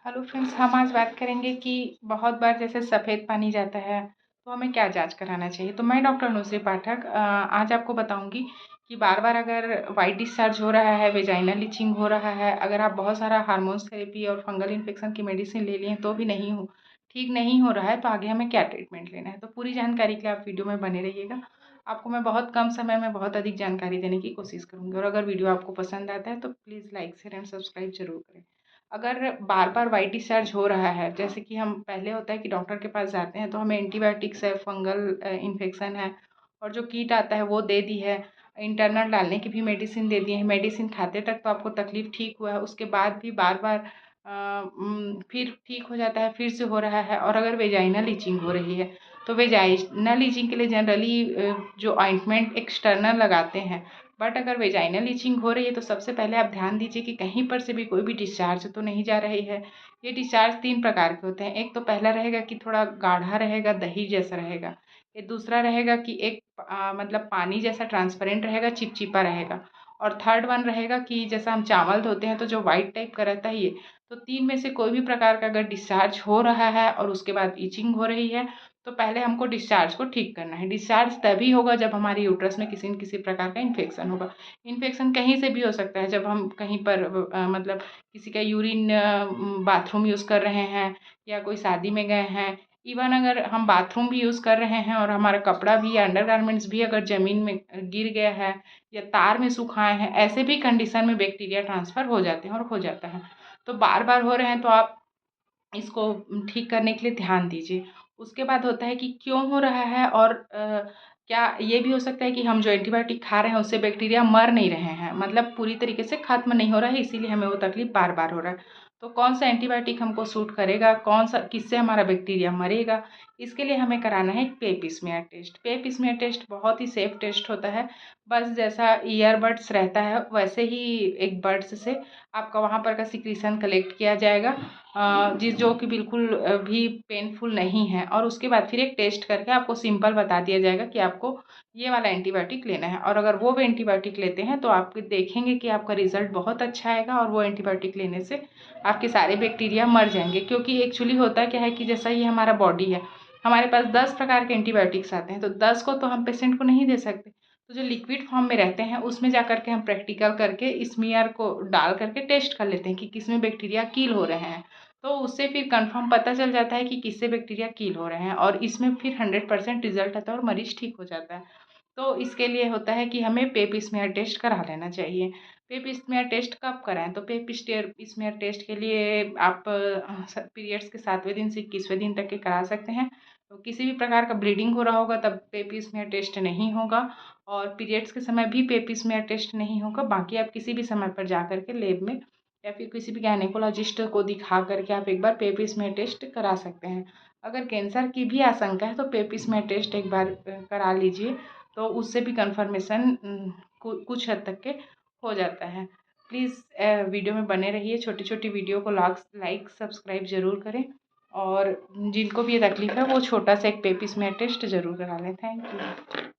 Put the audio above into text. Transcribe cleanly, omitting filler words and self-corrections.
Hello friends, हम आज बात करेंगे कि बहुत बार जैसे सफ़ेद पानी जाता है तो हमें क्या जांच कराना चाहिए। तो मैं डॉक्टर नुसरी पाठक आज आपको बताऊंगी कि बार बार अगर वाइट डिस्चार्ज हो रहा है, वेजाइनल इचिंग हो रहा है, अगर आप बहुत सारा हार्मोन्स थेरेपी और फंगल इन्फेक्शन की मेडिसिन ले लिए तो भी ठीक नहीं हो रहा है, तो आगे हमें क्या ट्रीटमेंट लेना है। तो पूरी जानकारी के लिए आप वीडियो में बने रहिएगा। आपको मैं बहुत कम समय में बहुत अधिक जानकारी देने की कोशिश करूँगी, और अगर वीडियो आपको पसंद आता है तो please like share and subscribe जरूर करें। अगर बार बार वाइट डिस्चार्ज हो रहा है, जैसे कि हम पहले होता है कि डॉक्टर के पास जाते हैं तो हमें एंटीबायोटिक्स है, फंगल इन्फेक्शन है और जो कीट आता है वो दे दी है, इंटरनल डालने की भी मेडिसिन दे दी है। मेडिसिन खाते तक तो आपको तकलीफ ठीक हुआ है, उसके बाद भी बार बार फिर ठीक हो जाता है, फिर से हो रहा है। और अगर वेजाइनल इचिंग हो रही है तो वेजाइनल इचिंग के लिए जनरली जो ऑइंटमेंट एक्सटर्नल लगाते हैं, बट अगर वेजाइनल इचिंग हो रही है तो सबसे पहले आप ध्यान दीजिए कि कहीं पर से भी कोई भी डिस्चार्ज तो नहीं जा रही है। ये डिस्चार्ज 3 प्रकार के होते हैं। एक तो पहला रहेगा कि थोड़ा गाढ़ा रहेगा, दही जैसा रहेगा। ये दूसरा रहेगा कि एक मतलब पानी जैसा ट्रांसपेरेंट रहेगा, चिपचिपा रहेगा। और थर्ड वन रहेगा कि जैसा हम चावल धोते हैं तो जो वाइट टाइप का रहता है ये। तो 3 में से कोई भी प्रकार का अगर डिस्चार्ज हो रहा है और उसके बाद इचिंग हो रही है तो पहले हमको डिस्चार्ज को ठीक करना है। डिस्चार्ज तभी होगा जब हमारी यूट्रस में किसी न किसी प्रकार का इन्फेक्शन होगा। इन्फेक्शन कहीं से भी हो सकता है, जब हम कहीं पर मतलब किसी का यूरिन बाथरूम यूज़ कर रहे हैं या कोई शादी में गए हैं। इवन अगर हम बाथरूम भी यूज़ कर रहे हैं और हमारा कपड़ा भी या अंडरगारमेंट्स भी अगर ज़मीन में गिर गया है या तार में सुखाए हैं, ऐसे भी कंडीशन में बैक्टीरिया ट्रांसफ़र हो जाते हैं और हो जाता है। तो बार बार हो रहे हैं तो आप इसको ठीक करने के लिए ध्यान दीजिए। उसके बाद होता है कि क्यों हो रहा है, और क्या ये भी हो सकता है कि हम जो एंटीबायोटिक खा रहे हैं उससे बैक्टीरिया मर नहीं रहे हैं, मतलब पूरी तरीके से ख़त्म नहीं हो रहा है, इसीलिए हमें वो तकलीफ़ बार-बार हो रहा है। तो कौन सा एंटीबायोटिक हमको सूट करेगा, कौन सा किससे हमारा बैक्टीरिया मरेगा, इसके लिए हमें कराना है एक पेप स्मीयर टेस्ट। पेप स्मीयर टेस्ट बहुत ही सेफ टेस्ट होता है। बस जैसा ईयरबड्स रहता है वैसे ही एक बड्स से आपका वहाँ पर का सिक्रीशन कलेक्ट किया जाएगा, जो कि बिल्कुल भी पेनफुल नहीं है। और उसके बाद फिर एक टेस्ट करके आपको सिंपल बता दिया जाएगा कि आपको ये वाला एंटीबायोटिक लेना है। और अगर वो एंटीबायोटिक लेते हैं तो आप देखेंगे कि आपका रिजल्ट बहुत अच्छा आएगा और वो एंटीबायोटिक लेने से आपके सारे बैक्टीरिया मर जाएंगे। क्योंकि एक्चुअली होता क्या है कि जैसा ये हमारा बॉडी है, हमारे पास 10 प्रकार के एंटीबायोटिक्स आते हैं, तो 10 को तो हम पेशेंट को नहीं दे सकते। तो जो लिक्विड फॉर्म में रहते हैं उसमें जा करके हम प्रैक्टिकल करके स्मीयर को डाल करके टेस्ट कर लेते हैं कि किस में बैक्टीरिया किल हो रहे हैं। तो उससे फिर कंफर्म पता चल जाता है कि किससे बैक्टीरिया किल हो रहे हैं, और इसमें फिर 100% रिजल्ट आता है और मरीज ठीक हो जाता है। तो इसके लिए होता है कि हमें पेप स्मीयर टेस्ट करा लेना चाहिए। पेप स्मीयर टेस्ट कब कराएं, तो पेप स्मीयर टेस्ट के लिए आप पीरियड्स के 7वें दिन से 21वें दिन तक के करा सकते हैं। तो किसी भी प्रकार का ब्लीडिंग हो रहा होगा तब पेप स्मीयर टेस्ट नहीं होगा, और पीरियड्स के समय भी पेप स्मीयर टेस्ट नहीं होगा। बाकी आप किसी भी समय पर जा कर के लेब में या फिर किसी भी गायनेकोलॉजिस्ट को दिखा करके आप एक बार पेप स्मीयर टेस्ट करा सकते हैं। अगर कैंसर की भी आशंका है तो पेप स्मीयर टेस्ट एक बार करा लीजिए, तो उससे भी कन्फर्मेशन कुछ हद तक के हो जाता है। प्लीज़ वीडियो में बने रहिए। छोटी छोटी वीडियो को लाइक सब्सक्राइब ज़रूर करें, और जिनको भी ये तकलीफ़ है वो छोटा सा एक पेप स्मीयर टेस्ट ज़रूर करा लें। Thank you.